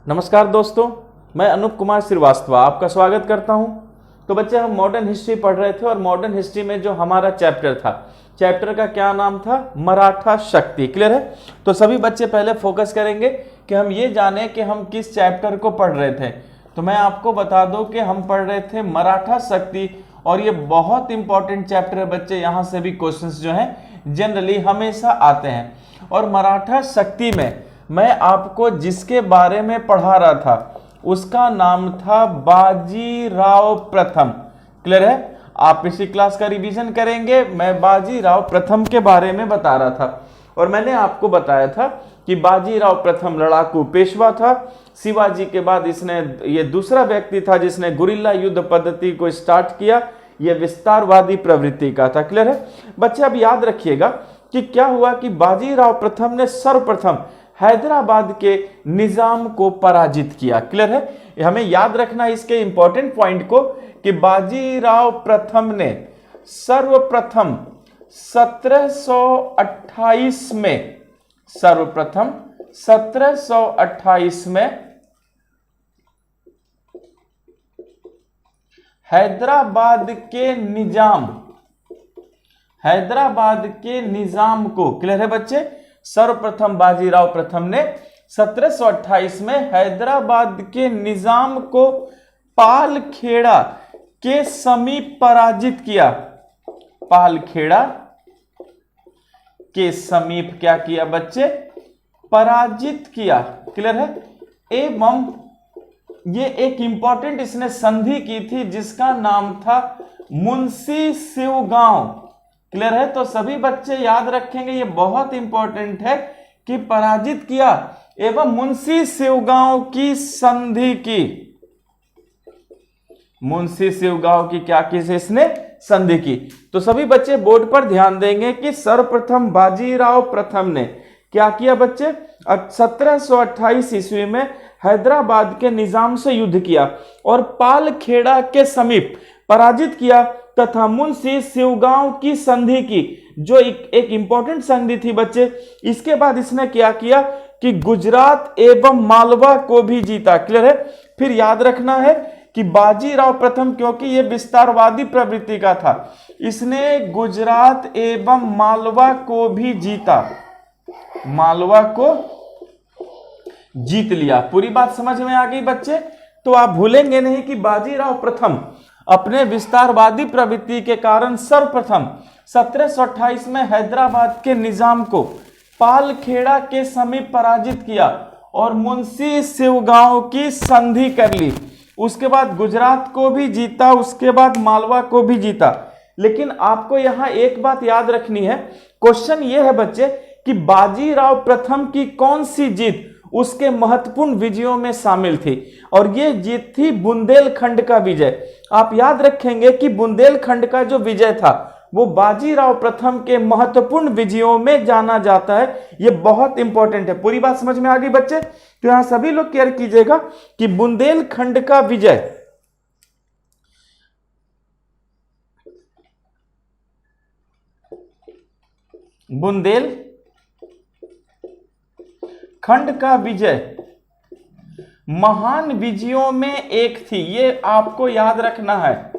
नमस्कार दोस्तों, मैं अनूप कुमार श्रीवास्तव आपका स्वागत करता हूं। तो बच्चे, हम मॉडर्न हिस्ट्री पढ़ रहे थे और मॉडर्न हिस्ट्री में जो हमारा चैप्टर था, चैप्टर का क्या नाम था? मराठा शक्ति। क्लियर है? तो सभी बच्चे पहले फोकस करेंगे कि हम ये जाने कि हम किस चैप्टर को पढ़ रहे थे। तो मैं आपको बता दूं कि हम पढ़ रहे थे मराठा शक्ति, और ये बहुत इंपॉर्टेंट चैप्टर है बच्चे। यहाँ से भी क्वेश्चंस जो हैं जनरली हमेशा आते हैं। और मराठा शक्ति में मैं आपको जिसके बारे में पढ़ा रहा था उसका नाम था बाजीराव प्रथम। क्लियर है? आप इसी क्लास का रिवीजन करेंगे। मैं बाजीराव प्रथम के बारे में बता रहा था और मैंने आपको बताया था कि बाजीराव प्रथम लड़ाकू पेशवा था। शिवाजी के बाद ये दूसरा व्यक्ति था जिसने गुरिल्ला युद्ध पद्धति को स्टार्ट किया। यह विस्तारवादी प्रवृत्ति का था। क्लियर है बच्चे? अब याद रखिएगा कि क्या हुआ कि बाजीराव प्रथम ने सर्वप्रथम हैदराबाद के निजाम को पराजित किया। क्लियर है? हमें याद रखना इसके इंपॉर्टेंट पॉइंट को कि बाजीराव प्रथम ने सर्वप्रथम 1728 में हैदराबाद के निजाम को, क्लियर है बच्चे? सर्वप्रथम बाजीराव प्रथम ने 1728 में हैदराबाद के निजाम को पालखेड़ा के समीप पराजित किया। पालखेड़ा के समीप क्या किया बच्चे? पराजित किया। क्लियर है? एवं ये एक इंपॉर्टेंट इसने संधि की थी जिसका नाम था मुंशी शिवगांव। क्लियर है? तो सभी बच्चे याद रखेंगे, ये बहुत इंपॉर्टेंट है कि पराजित किया एवं मुंशी शिवगांव की संधि की। मुंशी शिवगांव की क्या की इसने? संधि की। तो सभी बच्चे बोर्ड पर ध्यान देंगे कि सर्वप्रथम बाजीराव प्रथम ने क्या किया बच्चे? 1728 ईस्वी में हैदराबाद के निजाम से युद्ध किया और पालखेड़ा के समीप पराजित किया तथा मुंशी शिवगांव की संधि की, जो एक इंपॉर्टेंट संधि थी बच्चे। इसके बाद इसने क्या किया कि गुजरात एवं मालवा को भी जीता। क्लियर है? फिर याद रखना है कि बाजीराव प्रथम, क्योंकि यह विस्तारवादी प्रवृत्ति का था, इसने गुजरात एवं मालवा को भी जीता। मालवा को जीत लिया। पूरी बात समझ में आ गई बच्चे? तो आप भूलेंगे नहीं कि बाजीराव प्रथम अपने विस्तारवादी प्रवृत्ति के कारण सर्वप्रथम 1728 में हैदराबाद के निजाम को पालखेड़ा के समीप पराजित किया और मुंशी शिवगांव की संधि कर ली। उसके बाद गुजरात को भी जीता, उसके बाद मालवा को भी जीता। लेकिन आपको यहां एक बात याद रखनी है। क्वेश्चन यह है बच्चे कि बाजीराव प्रथम की कौन सी जीत उसके महत्वपूर्ण विजयों में शामिल थी, और यह जीत थी बुंदेलखंड का विजय। आप याद रखेंगे कि बुंदेलखंड का जो विजय था वो बाजीराव प्रथम के महत्वपूर्ण विजयों में जाना जाता है। यह बहुत इंपॉर्टेंट है। पूरी बात समझ में आ गई बच्चे? तो यहां सभी लोग क्लियर कीजिएगा कि बुंदेलखंड का विजय खंड का विजय महान विजयों में एक थी। ये आपको याद रखना है,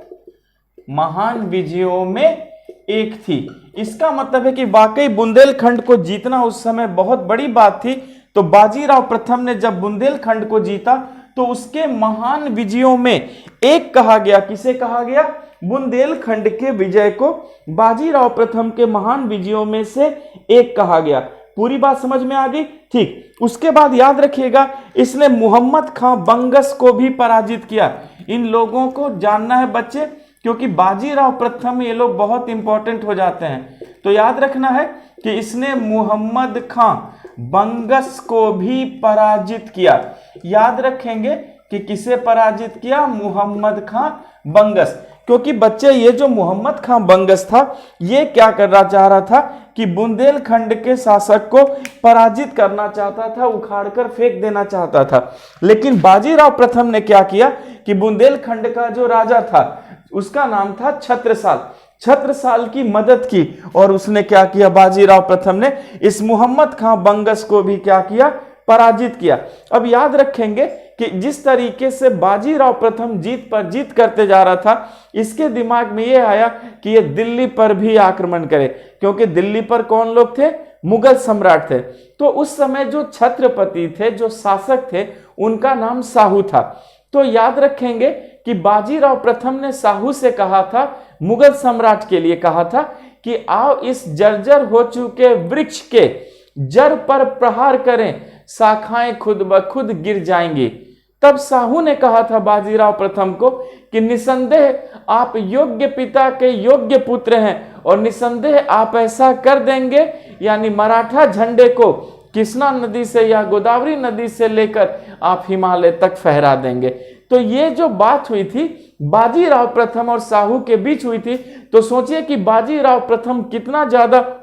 महान विजयों में एक थी। इसका मतलब है कि वाकई बुंदेलखंड को जीतना उस समय बहुत बड़ी बात थी। तो बाजीराव प्रथम ने जब बुंदेलखंड को जीता तो उसके महान विजयों में एक कहा गया। किसे कहा गया? बुंदेलखंड के विजय को बाजीराव प्रथम के महान विजयों में से एक कहा गया। पूरी बात समझ में आ गई? ठीक। उसके बाद याद रखिएगा, इसने मोहम्मद खां बंगस को भी पराजित किया। इन लोगों को जानना है बच्चे, क्योंकि बाजीराव प्रथम ये लोग बहुत इंपॉर्टेंट हो जाते हैं। तो याद रखना है कि इसने मोहम्मद खां बंगस को भी पराजित किया। याद रखेंगे कि किसे पराजित किया? मोहम्मद खां बंगस। क्योंकि बच्चे ये जो मोहम्मद खां बंगस था, ये क्या करना चाह रहा था कि बुंदेलखंड के शासक को पराजित करना चाहता था, उखाड़कर फेंक देना चाहता था। लेकिन बाजीराव प्रथम ने क्या किया कि बुंदेलखंड का जो राजा था उसका नाम था छत्रसाल। छत्रसाल की मदद की और उसने क्या किया? बाजीराव प्रथम ने इस मोहम्मद खां बंगस को भी क्या किया? पराजित किया। अब याद रखेंगे कि जिस तरीके से बाजीराव प्रथम जीत पर जीत करते जा रहा था, इसके दिमाग में यह आया कि ये दिल्ली पर भी आक्रमण करे, क्योंकि दिल्ली पर कौन लोग थे? मुगल सम्राट थे। तो उस समय जो छत्रपति थे, जो शासक थे, उनका नाम शाहू था। तो याद रखेंगे कि बाजीराव प्रथम ने शाहू से कहा था, मुगल सम्राट के लिए कहा था कि आओ इस जर्जर हो चुके वृक्ष के जड़ पर प्रहार करें, शाखाएं खुद ब खुद गिर जाएंगी। तब शाहू ने कहा था बाजीराव प्रथम को कि निसंदेह आप योग्य पिता के योग्य पुत्र हैं और निसंदेह आप ऐसा कर देंगे, यानी मराठा झंडे को कृष्णा नदी से या गोदावरी नदी से लेकर आप हिमालय तक फहरा देंगे। तो ये जो बात हुई थी बाजीराव प्रथम और शाहू के बीच हुई थी। तो सोचिए कि बाजीराव प्रथम कितना ज्यादा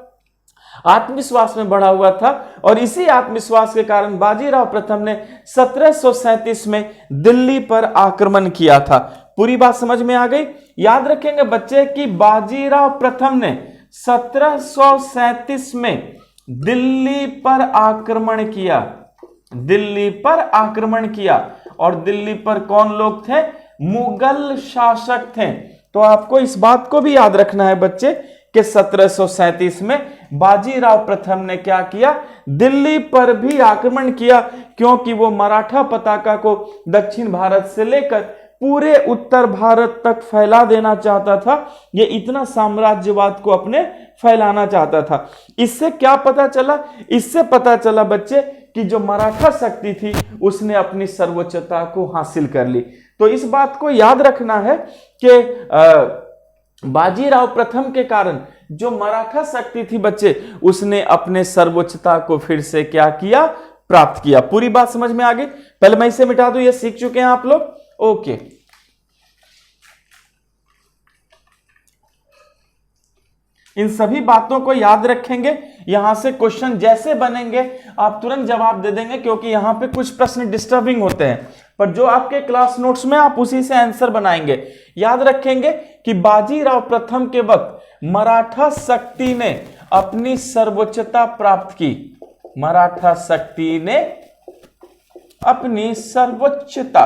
आत्मविश्वास में बढ़ा हुआ था, और इसी आत्मविश्वास के कारण बाजीराव प्रथम ने 1737 में दिल्ली पर आक्रमण किया था। पूरी बात समझ में आ गई? याद रखेंगे बच्चे कि बाजीराव प्रथम ने 1737 में दिल्ली पर आक्रमण किया, दिल्ली पर आक्रमण किया। और दिल्ली पर कौन लोग थे? मुगल शासक थे। तो आपको इस बात को भी याद रखना है बच्चे कि 1737 में बाजीराव प्रथम ने क्या किया? दिल्ली पर भी आक्रमण किया, क्योंकि वो मराठा पताका को दक्षिण भारत से लेकर पूरे उत्तर भारत तक फैला देना चाहता था। ये इतना साम्राज्यवाद को अपने फैलाना चाहता था। इससे क्या पता चला? इससे पता चला बच्चे कि जो मराठा शक्ति थी उसने अपनी सर्वोच्चता को हासिल कर ली। तो इस बात को याद रखना है कि बाजीराव प्रथम के कारण जो मराठा शक्ति थी बच्चे, उसने अपने सर्वोच्चता को फिर से क्या किया? प्राप्त किया। पूरी बात समझ में आ गई? पहले मैं इसे मिटा दूं, ये सीख चुके हैं आप लोग? ओके। इन सभी बातों को याद रखेंगे। यहां से क्वेश्चन जैसे बनेंगे आप तुरंत जवाब दे देंगे, क्योंकि यहां पे कुछ प्रश्न डिस्टर्बिंग होते हैं, पर जो आपके क्लास नोट्स में आप उसी से आंसर बनाएंगे। याद रखेंगे कि बाजीराव प्रथम के वक्त मराठा शक्ति ने अपनी सर्वोच्चता प्राप्त की। मराठा शक्ति ने अपनी सर्वोच्चता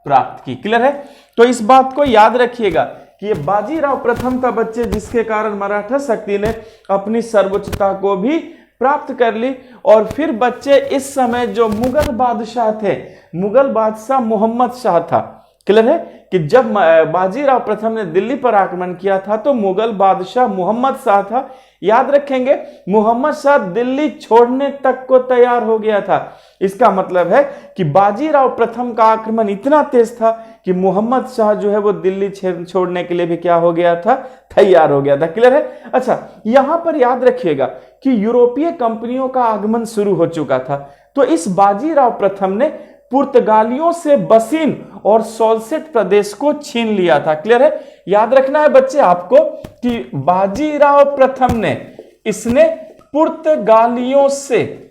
प्राप्त की। क्लियर है? तो इस बात को याद रखिएगा कि ये बाजीराव प्रथम था बच्चे, जिसके कारण मराठा शक्ति ने अपनी सर्वोच्चता को भी प्राप्त कर ली। और फिर बच्चे इस समय जो मुगल बादशाह थे, मुगल बादशाह मोहम्मद शाह था। क्लियर है कि जब बाजीराव प्रथम ने दिल्ली पर आक्रमण किया था तो मुगल बादशाह मोहम्मद शाह था। याद रखेंगे मोहम्मद शाह दिल्ली छोड़ने तक को तैयार हो गया था। इसका मतलब है कि बाजीराव प्रथम का आक्रमण इतना तेज था कि मोहम्मद शाह जो है वो दिल्ली छोड़ने के लिए भी क्या हो गया था? तैयार हो गया था। क्लियर है? अच्छा, यहां पर याद रखिएगा कि यूरोपीय कंपनियों का आगमन शुरू हो चुका था। तो इस बाजीराव प्रथम ने पुर्तगालियों से बसीन और सोलसेट प्रदेश को छीन लिया था। क्लियर है? याद रखना है बच्चे आपको कि बाजीराव प्रथम ने इसने पुर्तगालियों से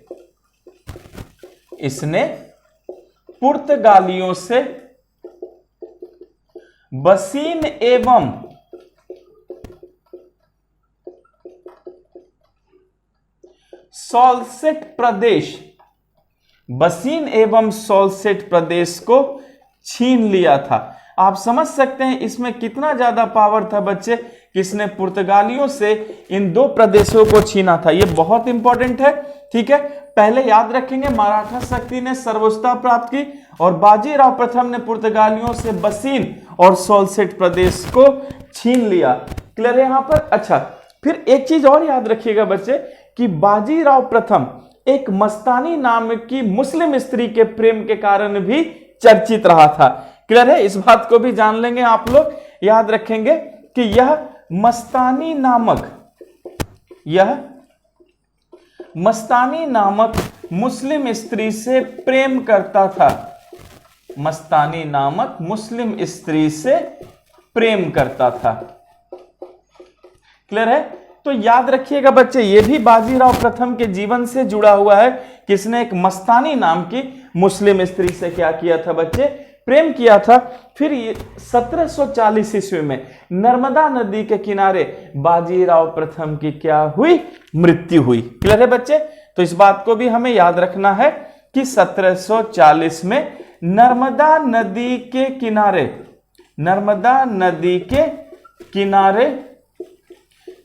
बसीन एवं सोलसेट प्रदेश, बसीन एवं सोलसेट प्रदेश को छीन लिया था। आप समझ सकते हैं इसमें कितना ज्यादा पावर था बच्चे, किसने पुर्तगालियों से इन दो प्रदेशों को छीना था। ये बहुत इंपॉर्टेंट है। ठीक है, पहले याद रखेंगे मराठा शक्ति ने सर्वोच्चता प्राप्त की और बाजीराव प्रथम ने पुर्तगालियों से बसीन और सोलसेट प्रदेश को छीन लिया। क्लियर है यहां पर? अच्छा, फिर एक चीज और याद रखिएगा बच्चे कि बाजीराव प्रथम एक मस्तानी नाम की मुस्लिम स्त्री के प्रेम के कारण भी चर्चित रहा था। क्लियर है? इस बात को भी जान लेंगे आप लोग। याद रखेंगे कि यह मस्तानी नामक मुस्लिम स्त्री से प्रेम करता था। मस्तानी नामक मुस्लिम स्त्री से प्रेम करता था। क्लियर है? तो याद रखिएगा बच्चे, ये भी बाजीराव प्रथम के जीवन से जुड़ा हुआ है। किसने एक मस्तानी नाम की मुस्लिम स्त्री से क्या किया था बच्चे? प्रेम किया था। फिर 1740 ईस्वी में नर्मदा नदी के किनारे बाजीराव प्रथम की क्या हुई? मृत्यु हुई। क्लियर है बच्चे? तो इस बात को भी हमें याद रखना है कि 1740 में नर्मदा नदी के किनारे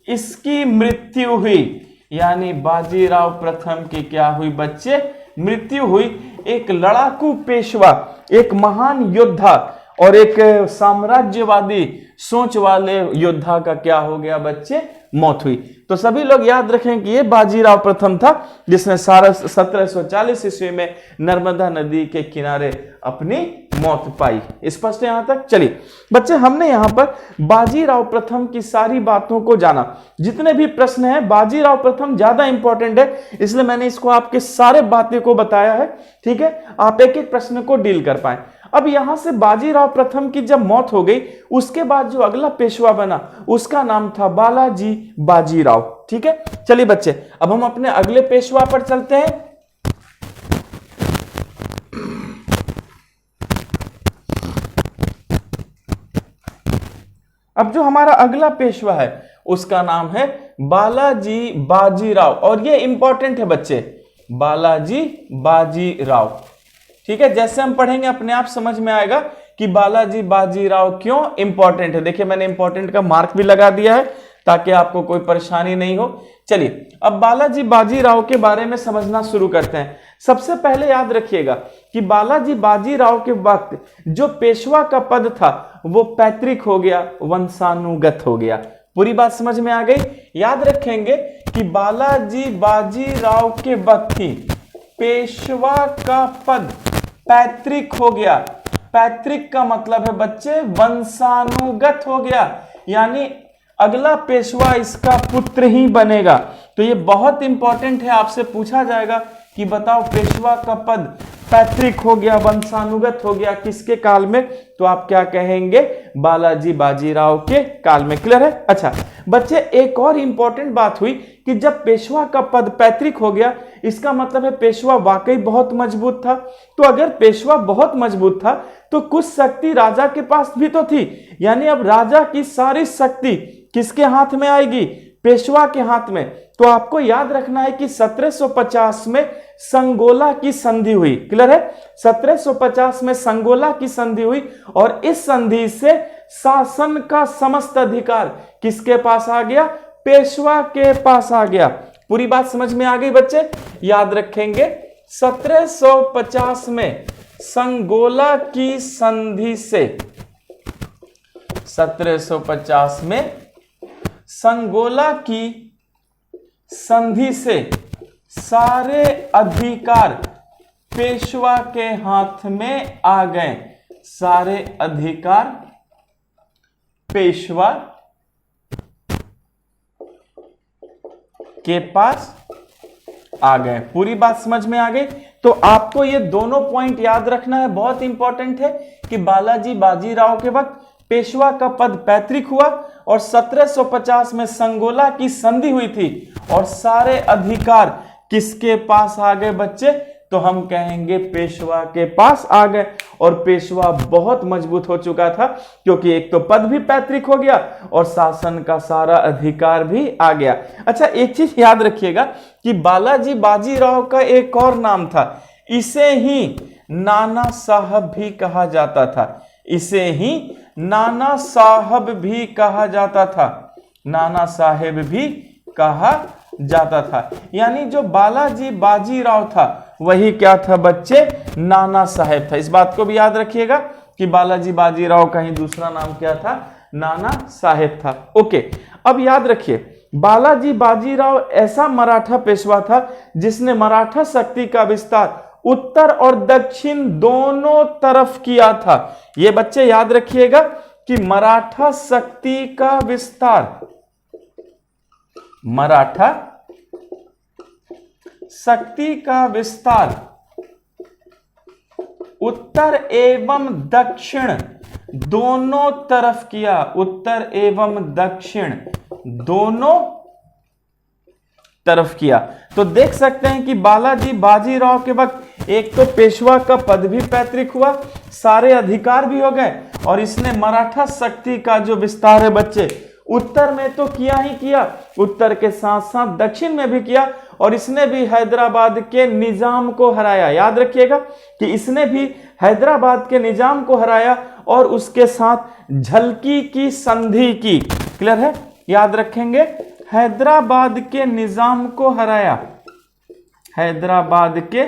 इसकी मृत्यु हुई, यानी बाजीराव प्रथम की क्या हुई बच्चे? मृत्यु हुई। एक लड़ाकू पेशवा, एक महान योद्धा और एक साम्राज्यवादी सोच वाले योद्धा का क्या हो गया बच्चे? मौत हुई। तो सभी लोग याद रखें कि ये बाजीराव प्रथम था जिसने 1740 ईस्वी में नर्मदा नदी के किनारे अपनी मौत पाई। स्पष्ट है यहां तक? चलिए बच्चे, हमने यहां पर बाजीराव प्रथम की सारी बातों को जाना। जितने भी प्रश्न हैं, बाजीराव प्रथम ज्यादा इंपॉर्टेंट है, इसलिए मैंने इसको आपके सारे बातें को बताया है। ठीक है, आप एक एक प्रश्न को डील कर पाए। अब यहां से बाजीराव प्रथम की जब मौत हो गई, उसके बाद जो अगला पेशवा बना उसका नाम था बालाजी बाजीराव। ठीक है, चलिए बच्चे, अब हम अपने अगले पेशवा पर चलते हैं। अब जो हमारा अगला पेशवा है उसका नाम है बालाजी बाजीराव, और ये इंपॉर्टेंट है बच्चे, बालाजी बाजीराव। ठीक है, जैसे हम पढ़ेंगे अपने आप समझ में आएगा कि बालाजी बाजीराव क्यों इंपॉर्टेंट है। देखिए मैंने इंपॉर्टेंट का मार्क भी लगा दिया है ताकि आपको कोई परेशानी नहीं हो। चलिए अब बालाजी बाजीराव के बारे में समझना शुरू करते हैं। सबसे पहले याद रखिएगा कि बालाजी बाजीराव के वक्त जो पेशवा का पद था वो पैतृक हो गया, वंशानुगत हो गया। पूरी बात समझ में आ गई? याद रखेंगे कि बालाजी बाजीराव के वक्त ही पेशवा का पद पैतृक हो गया। पैतृक का मतलब है बच्चे वंशानुगत हो गया, यानी अगला पेशवा इसका पुत्र ही बनेगा। तो ये बहुत इंपॉर्टेंट है, आपसे पूछा जाएगा कि बताओ पेशवा का पद पैतृक हो गया, वंशानुगत हो गया, किसके काल में? तो आप क्या कहेंगे? बालाजी बाजीराव के काल में। क्लियर है? अच्छा बच्चे, एक और इंपॉर्टेंट बात हुई कि जब पेशवा का पद पैतृक हो गया, इसका मतलब है पेशवा वाकई बहुत मजबूत था। तो अगर पेशवा बहुत मजबूत था तो कुछ शक्ति राजा के पास भी तो थी, यानी अब राजा की सारी शक्ति किसके हाथ में आएगी? पेशवा के हाथ में। तो आपको याद रखना है कि 1750 में संगोला की संधि हुई। क्लियर है? 1750 में संगोला की संधि हुई और इस संधि से शासन का समस्त अधिकार किसके पास आ गया? पेशवा के पास आ गया। पूरी बात समझ में आ गई बच्चे? याद रखेंगे 1750 में संगोला की संधि से, 1750 में संगोला की संधि से सारे अधिकार पेशवा के हाथ में आ गए। सारे अधिकार पेशवा के पास आ गए। पूरी बात समझ में आ गई? तो आपको ये दोनों पॉइंट याद रखना है, बहुत इंपॉर्टेंट है कि बालाजी बाजीराव के वक्त पेशवा का पद पैतृक हुआ और 1750 में संगोला की संधि हुई थी और सारे अधिकार किसके पास आ गए बच्चे? तो हम कहेंगे पेशवा के पास आ गए। और पेशवा बहुत मजबूत हो चुका था क्योंकि एक तो पद भी पैतृक हो गया और शासन का सारा अधिकार भी आ गया। अच्छा एक चीज याद रखिएगा कि बालाजी बाजीराव का एक और नाम था, इसे ही नाना साहब भी कहा जाता था। इसे ही नाना साहब भी कहा जाता था। नाना साहेब भी कहा जाता था, यानी जो बालाजी बाजीराव था वही क्या था बच्चे? नाना साहेब था। इस बात को भी याद रखिएगा कि बालाजी बाजीराव का ही दूसरा नाम क्या था? नाना साहेब था। ओके, अब याद रखिए बालाजी बाजीराव ऐसा मराठा पेशवा था जिसने मराठा शक्ति का विस्तार उत्तर और दक्षिण दोनों तरफ किया था। ये बच्चे याद रखिएगा कि मराठा शक्ति का विस्तार, मराठा शक्ति का विस्तार उत्तर एवं दक्षिण दोनों तरफ किया। उत्तर एवं दक्षिण दोनों तरफ किया। तो देख सकते हैं कि बालाजी बाजीराव के वक्त एक तो पेशवा का पद भी पैतृक हुआ, सारे अधिकार भी हो गए, और इसने मराठा शक्ति का जो विस्तार है बच्चे उत्तर में तो किया ही किया, उत्तर के साथ साथ दक्षिण में भी किया, और इसने भी हैदराबाद के निजाम को हराया। याद रखिएगा कि इसने भी हैदराबाद के निजाम को हराया और उसके साथ झलकी की संधि की। क्लियर है? याद रखेंगे, हैदराबाद के निजाम को हराया, हैदराबाद के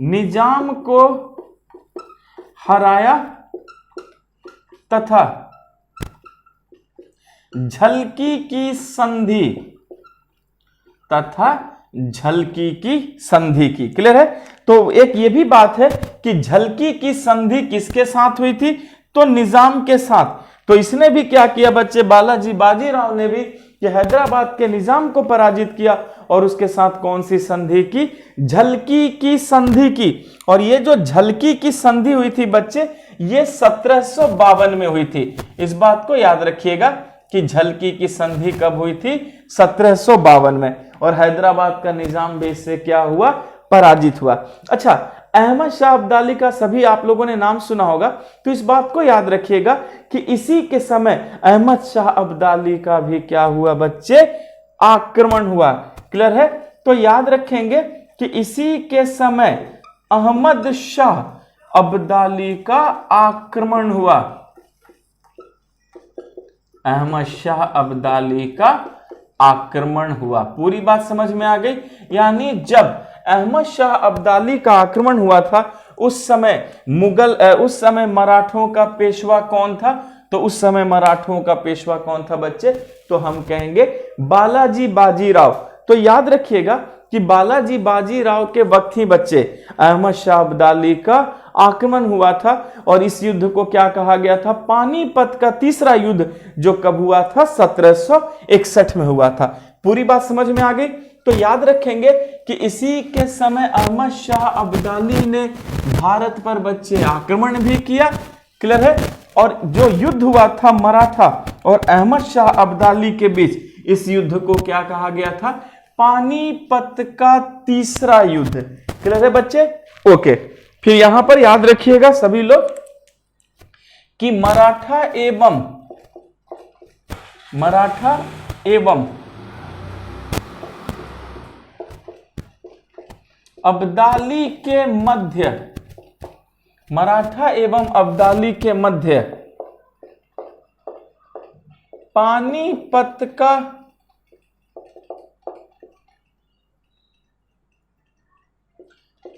निजाम को हराया तथा झलकी की संधि की। क्लियर है? तो एक ये भी बात है कि झलकी की संधि किसके साथ हुई थी? तो निजाम के साथ। तो इसने भी क्या किया बच्चे, बालाजी बाजीराव ने भी कि हैदराबाद के निजाम को पराजित किया और उसके साथ कौन सी संधि की? झलकी की संधि की। और ये जो झलकी की संधि हुई थी बच्चे, ये 1752 में हुई थी। इस बात को याद रखिएगा कि झलकी की संधि कब हुई थी? 1752 में। और हैदराबाद का निजाम भी इससे क्या हुआ? पराजित हुआ। अच्छा, अहमद शाह अब्दाली का सभी आप लोगों ने नाम सुना होगा, तो इस बात को याद रखिएगा कि इसी के समय अहमद शाह अब्दाली का भी क्या हुआ बच्चे? आक्रमण हुआ। क्लियर है? तो याद रखेंगे कि इसी के समय अहमद शाह अब्दाली का आक्रमण हुआ। अहमद शाह अब्दाली का आक्रमण हुआ। पूरी बात समझ में आ गई? यानी जब अहमद शाह अब्दाली का आक्रमण हुआ था, उस समय मराठों का पेशवा कौन था? तो उस समय मराठों का पेशवा कौन था बच्चे? तो हम कहेंगे बालाजी बाजीराव। तो याद रखिएगा कि बालाजी बाजीराव के वक्त ही बच्चे अहमद शाह अब्दाली का आक्रमण हुआ था, और इस युद्ध को क्या कहा गया था? पानीपत का तीसरा युद्ध, जो कब हुआ था? 1761 में हुआ था। पूरी बात समझ में आ गई? तो याद रखेंगे कि इसी के समय अहमद शाह अब्दाली ने भारत पर बच्चे आक्रमण भी किया। क्लियर है? और जो युद्ध हुआ था मराठा और अहमद शाह अब्दाली के बीच, इस युद्ध को क्या कहा गया था? पानीपत का तीसरा युद्ध। क्लियर है बच्चे? ओके, फिर यहां पर याद रखिएगा सभी लोग कि मराठा एवं अब्दाली के मध्य, मराठा एवं अब्दाली के मध्य पानीपत का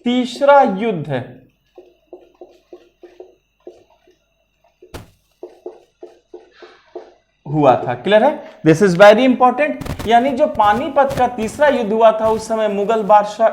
तीसरा युद्ध हुआ था। क्लियर है? This is very important. यानी जो पानीपत का तीसरा युद्ध हुआ था, उस समय मुगल बादशाह,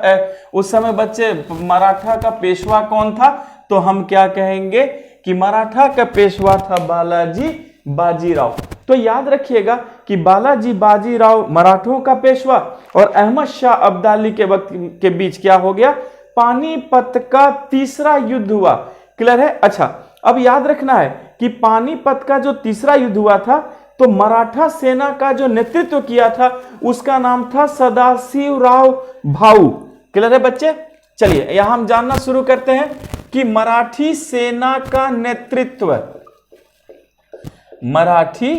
उस समय बच्चे मराठा का पेशवा कौन था? तो हम क्या कहेंगे कि मराठा का पेशवा था बालाजी बाजीराव। तो याद रखिएगा कि बालाजी बाजीराव मराठों का पेशवा और अहमद शाह अब्दाली के वक्त के बीच क्या हो गया? पानीपत का तीसरा युद्ध हुआ। क्लियर है? अच्छा, अब याद रखना है कि पानीपत का जो तीसरा युद्ध हुआ था, तो मराठा सेना का जो नेतृत्व किया था उसका नाम था सदाशिवराव भाऊ। क्लियर है बच्चे? चलिए यहां हम जानना शुरू करते हैं कि मराठी सेना का नेतृत्व, मराठी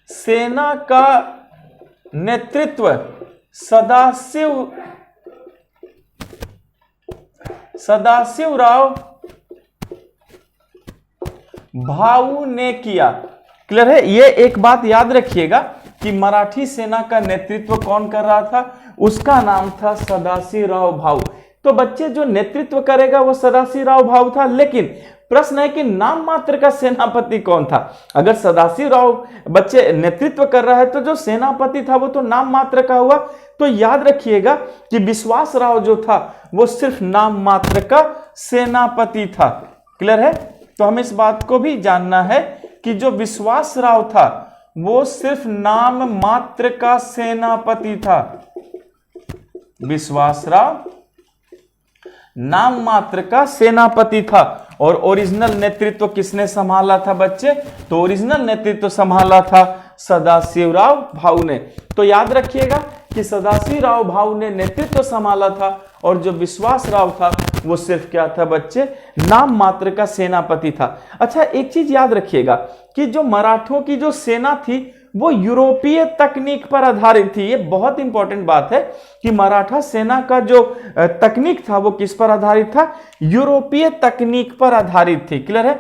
सेना का नेतृत्व सदाशिवराव भाऊ ने किया। क्लियर है? ये एक बात याद रखिएगा कि मराठी सेना का नेतृत्व कौन कर रहा था? उसका नाम था सदाशिवराव भाऊ। तो बच्चे जो नेतृत्व करेगा वो सदाशिवराव भाऊ था, लेकिन प्रश्न है कि नाम मात्र का सेनापति कौन था? अगर सदाशिवराव बच्चे नेतृत्व कर रहा है तो जो सेनापति था वो तो नाम मात्र का हुआ। तो याद रखिएगा कि विश्वासराव जो था वो सिर्फ नाम मात्र का सेनापति था। क्लियर है? तो हमें इस बात को भी जानना है कि जो विश्वासराव था वो सिर्फ नाम मात्र का सेनापति था। विश्वासराव नाम मात्र का सेनापति था। और ओरिजिनल नेतृत्व किसने संभाला था बच्चे? तो ओरिजिनल नेतृत्व संभाला था सदाशिवराव भाऊ ने। तो याद रखिएगा कि सदाशिवराव भाऊ ने नेतृत्व संभाला था और जो विश्वासराव था वो सिर्फ क्या था बच्चे, नाम मात्र का सेनापति था। अच्छा, एक चीज याद रखिएगा कि जो मराठों की जो सेना थी वो यूरोपीय तकनीक पर आधारित थी। ये बहुत इंपॉर्टेंट बात है कि मराठा सेना का जो तकनीक था वो किस पर आधारित था, यूरोपीय तकनीक पर आधारित थी। क्लियर है?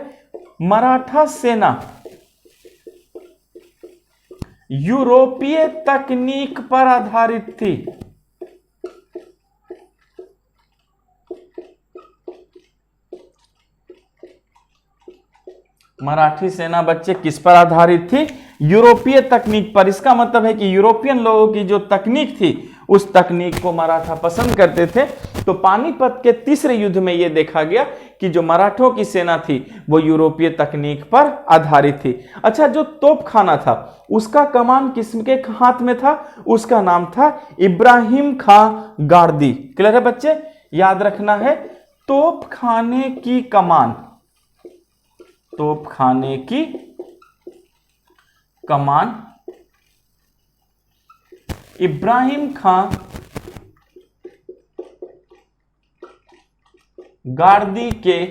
मराठा सेना यूरोपीय तकनीक पर आधारित थी। मराठी सेना बच्चे किस पर आधारित थी, यूरोपीय तकनीक पर। इसका मतलब है कि यूरोपियन लोगों की जो तकनीक थी उस तकनीक को मराठा पसंद करते थे। तो पानीपत के तीसरे युद्ध में यह देखा गया कि जो मराठों की सेना थी वो यूरोपीय तकनीक पर आधारित थी। अच्छा, जो तोपखाना था उसका कमान किसके हाथ में था, उसका नाम था इब्राहिम खां गारदी। क्लियर है बच्चे? याद रखना है, तोपखाने की कमान, तोपखाने की कमान इब्राहिम खां गारदी के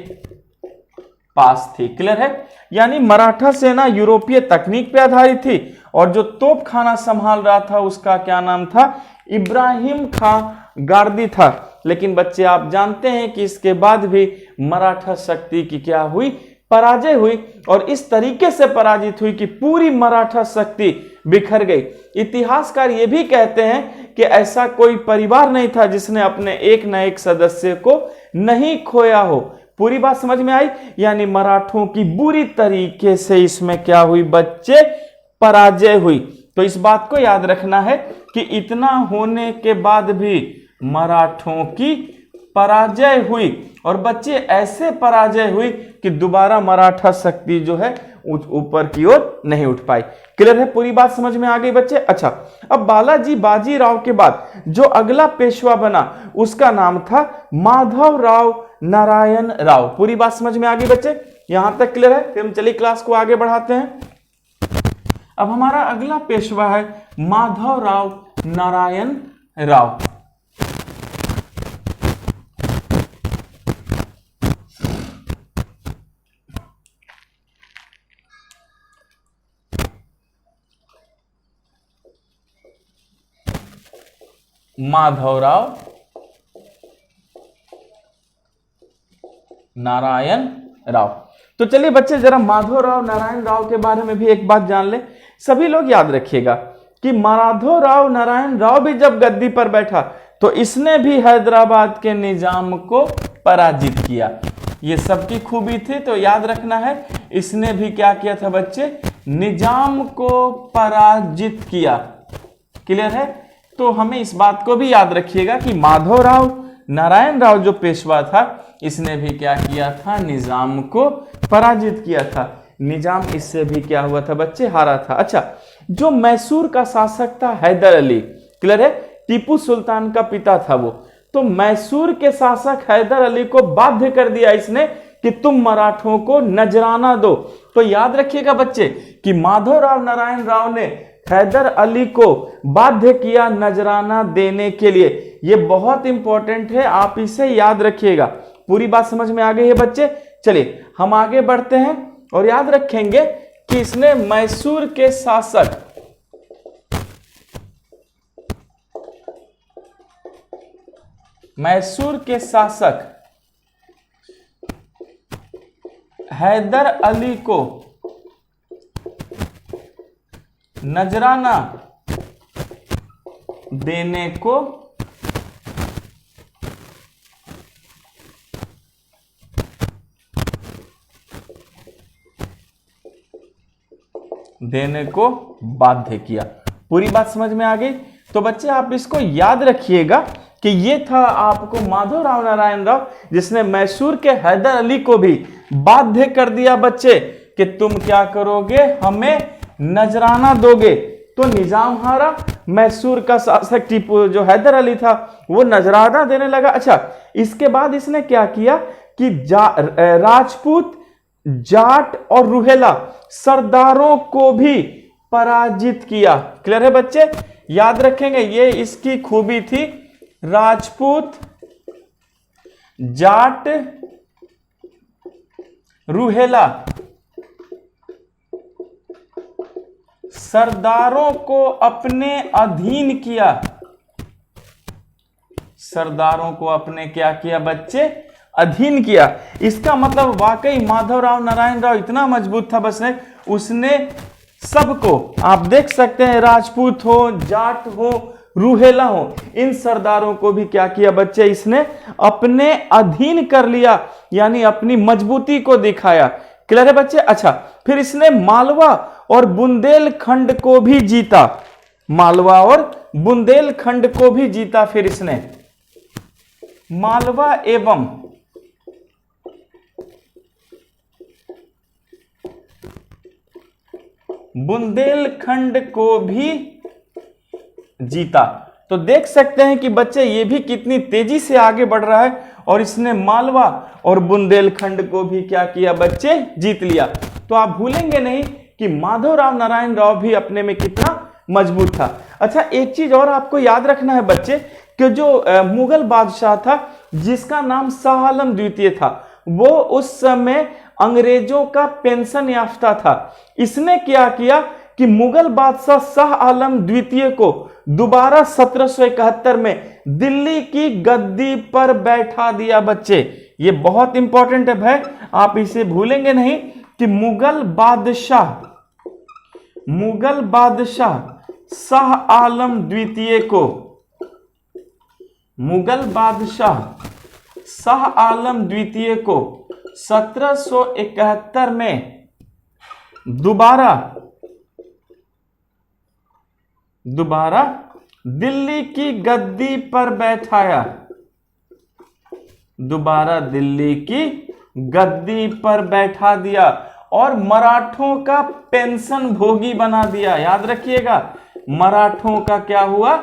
पास थी। क्लियर है? यानी मराठा सेना यूरोपीय तकनीक पे आधारित थी और जो तोपखाना संभाल रहा था उसका क्या नाम था, इब्राहिम खां गारदी था। लेकिन बच्चे आप जानते हैं कि इसके बाद भी मराठा शक्ति की क्या हुई, पराजय हुई, और इस तरीके से पराजित हुई कि पूरी मराठा शक्ति बिखर गई। इतिहासकार ये भी कहते हैं कि ऐसा कोई परिवार नहीं था जिसने अपने एक न एक सदस्य को नहीं खोया हो। पूरी बात समझ में आई? यानी मराठों की बुरी तरीके से इसमें क्या हुई बच्चे, पराजय हुई। तो इस बात को याद रखना है कि इतना होने के बाद भी मराठों की पराजय हुई, और बच्चे ऐसे पराजय हुई कि दोबारा मराठा शक्ति जो है ऊपर की ओर नहीं उठ पाई। क्लियर है? पूरी बात समझ में आ गई बच्चे? अच्छा, अब बालाजी बाजीराव के बाद जो अगला पेशवा बना उसका नाम था माधवराव नारायण राव। पूरी बात समझ में आ गई बच्चे? यहां तक क्लियर है? फिर हम चलिए क्लास को आगे बढ़ाते हैं। अब हमारा अगला पेशवा है माधवराव नारायण राव। माधवराव नारायण राव। तो चलिए बच्चे जरा माधवराव नारायण राव के बारे में भी एक बात जान ले। सभी लोग याद रखिएगा कि माधवराव नारायण राव भी जब गद्दी पर बैठा तो इसने भी हैदराबाद के निजाम को पराजित किया। ये सबकी खूबी थी। तो याद रखना है, इसने भी क्या किया था बच्चे, निजाम को पराजित किया। क्लियर है? तो हमें इस बात को भी याद रखिएगा कि माधवराव नारायण राव जो पेशवा था इसने भी क्या किया था, निजाम को पराजित किया था। निजाम इससे भी क्या हुआ था बच्चे, हारा था। अच्छा, जो मैसूर का शासक था हैदर अली, क्लियर है, टीपू सुल्तान का पिता था वो, तो मैसूर के शासक हैदर अली को बाध्य कर दिया इसने कि तुम मराठों को नजराना दो। तो याद रखिएगा बच्चे कि माधवराव नारायण राव ने हैदर अली को बाध्य किया नजराना देने के लिए। यह बहुत इंपॉर्टेंट है, आप इसे याद रखिएगा। पूरी बात समझ में आ गई है बच्चे? चलिए हम आगे बढ़ते हैं और याद रखेंगे कि इसने मैसूर के शासक हैदर अली को नजराना देने को बाध्य किया। पूरी बात समझ में आ गई? तो बच्चे आप इसको याद रखिएगा कि ये था आपको माधवराव नारायण राव जिसने मैसूर के हैदर अली को भी बाध्य कर दिया बच्चे कि तुम क्या करोगे, हमें नजराना दोगे। तो निजाम हारा, मैसूर का शासक टीपू जो हैदर अली था वो नजराना देने लगा। अच्छा, इसके बाद इसने क्या किया कि राजपूत, जाट और रुहेला सरदारों को भी पराजित किया। क्लियर है बच्चे? याद रखेंगे, ये इसकी खूबी थी। राजपूत, जाट, रूहेला सरदारों को अपने अधीन किया। सरदारों को अपने क्या किया बच्चे? अधीन किया। इसका मतलब वाकई माधवराव नारायण राव इतना मजबूत था, बस है उसने सबको, आप देख सकते हैं, राजपूत हो, जाट हो, रूहेला हो, इन सरदारों को भी क्या किया बच्चे? इसने अपने अधीन कर लिया, यानी अपनी मजबूती को दिखाया। क्लियर है बच्चे? अच्छा, फिर इसने मालवा और बुंदेलखंड को भी जीता। मालवा और बुंदेलखंड को भी जीता। फिर इसने मालवा एवं बुंदेलखंड को भी जीता। तो देख सकते हैं कि बच्चे ये भी कितनी तेजी से आगे बढ़ रहा है, और इसने मालवा और बुंदेलखंड को भी क्या किया बच्चे? जीत लिया। तो आप भूलेंगे नहीं कि माधवराव नारायण राव भी अपने में कितना मजबूत था। अच्छा, एक चीज और आपको याद रखना है बच्चे कि जो मुगल बादशाह था जिसका नाम शाह आलम द्वितीय था, वो उस समय अंग्रेजों का पेंशन याफ्ता था। इसने क्या किया कि मुगल बादशाह शाह आलम द्वितीय को दोबारा 1771 में दिल्ली की गद्दी पर बैठा दिया बच्चे। ये बहुत इंपॉर्टेंट है भाई, आप इसे भूलेंगे नहीं कि मुगल बादशाह शाह आलम द्वितीय को, मुगल बादशाह शाह आलम द्वितीय को 1771 में दोबारा दिल्ली की गद्दी पर बैठाया। दोबारा दिल्ली की गद्दी पर बैठा दिया और मराठों का पेंशन भोगी बना दिया। याद रखिएगा, मराठों का क्या हुआ?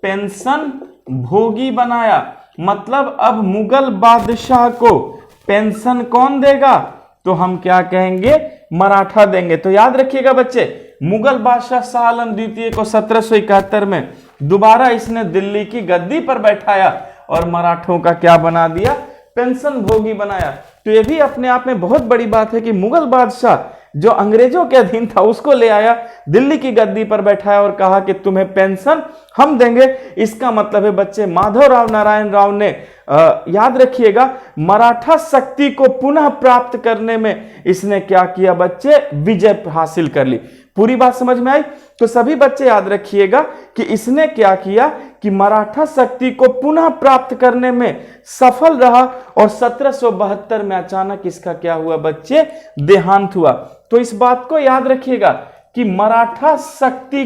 पेंशन भोगी बनाया। मतलब अब मुगल बादशाह को पेंशन कौन देगा? तो हम क्या कहेंगे? मराठा देंगे। तो याद रखिएगा बच्चे, मुगल बादशाह शाह आलम द्वितीय को 1771 में दोबारा इसने दिल्ली की गद्दी पर बैठाया और मराठों का क्या बना दिया? पेंशन भोगी बनाया। तो ये भी अपने आप में बहुत बड़ी बात है कि मुगल बादशाह जो अंग्रेजों के अधीन था उसको ले आया, दिल्ली की गद्दी पर बैठाया और कहा कि तुम्हें पेंशन हम देंगे। इसका मतलब है बच्चे, माधवराव नारायण राव ने याद रखिएगा, मराठा शक्ति को पुनः प्राप्त करने में इसने क्या किया बच्चे? विजय हासिल कर ली। पूरी बात समझ में आई? तो सभी बच्चे याद रखिएगा कि इसने क्या किया कि मराठा शक्ति को पुनः प्राप्त करने में सफल रहा और 1772 में अचानक इसका क्या हुआ बच्चे? देहांत हुआ। तो इस बात को याद रखिएगा कि मराठा शक्ति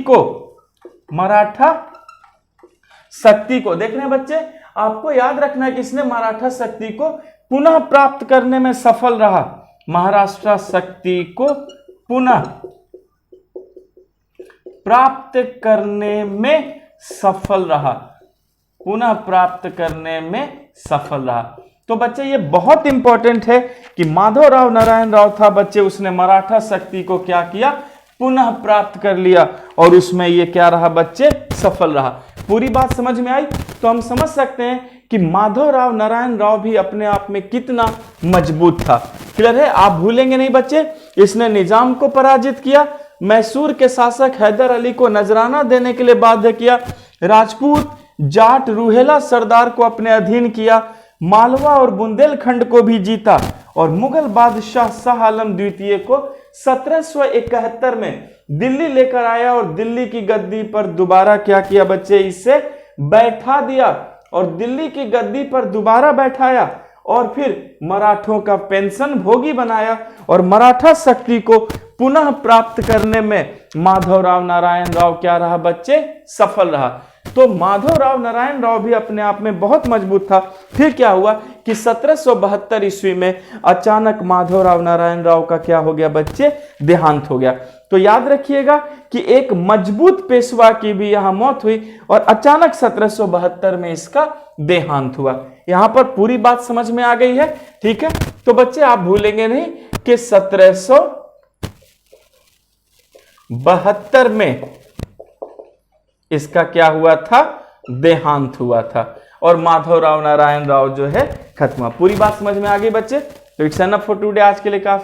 को देखने बच्चे, आपको याद रखना है कि इसने मराठा शक्ति को पुनः प्राप्त करने में सफल रहा। महाराष्ट्र शक्ति को पुनः प्राप्त करने में सफल रहा, पुनः प्राप्त करने में सफल रहा। तो बच्चे ये बहुत इंपॉर्टेंट है कि माधवराव नारायण राव था बच्चे, उसने मराठा शक्ति को क्या किया? पुनः प्राप्त कर लिया और उसमें ये क्या रहा बच्चे? सफल रहा। पूरी बात समझ में आई? तो हम समझ सकते हैं कि माधवराव नारायण राव भी अपने आप में कितना मजबूत था। क्लियर है? आप भूलेंगे नहीं बच्चे, इसने निजाम को पराजित किया, मैसूर के शासक हैदर अली को नजराना देने के लिए बाध्य किया, राजपूत, जाट, रूहेला सरदार को अपने अधीन किया, मालवा और बुंदेलखंड को भी जीता और मुगल बादशाह शाह आलम द्वितीय को 1771 में दिल्ली लेकर आया और दिल्ली की गद्दी पर दोबारा क्या किया बच्चे? इसे बैठा दिया और दिल्ली की गद्दी पर दोबारा बैठाया और फिर मराठों का पेंशन भोगी बनाया और मराठा शक्ति को पुनः प्राप्त करने में माधवराव नारायण राव क्या रहा बच्चे? सफल रहा। तो माधवराव नारायण राव भी अपने आप में बहुत मजबूत था। फिर क्या हुआ कि 1772 ईस्वी में अचानक माधवराव नारायण राव का क्या हो गया बच्चे? देहांत हो गया। तो याद रखिएगा कि एक मजबूत पेशवा की भी यहां मौत हुई और अचानक 1772 में इसका देहांत हुआ। यहां पर पूरी बात समझ में आ गई है? ठीक है, तो बच्चे आप भूलेंगे नहीं कि 1772 में इसका क्या हुआ था, देहांत हुआ था, और माधवराव नारायण राव जो है खत्म। पूरी बात समझ में आ गई बच्चे? तो इट्स एनफ फॉर टुडे, आज के लिए काफी।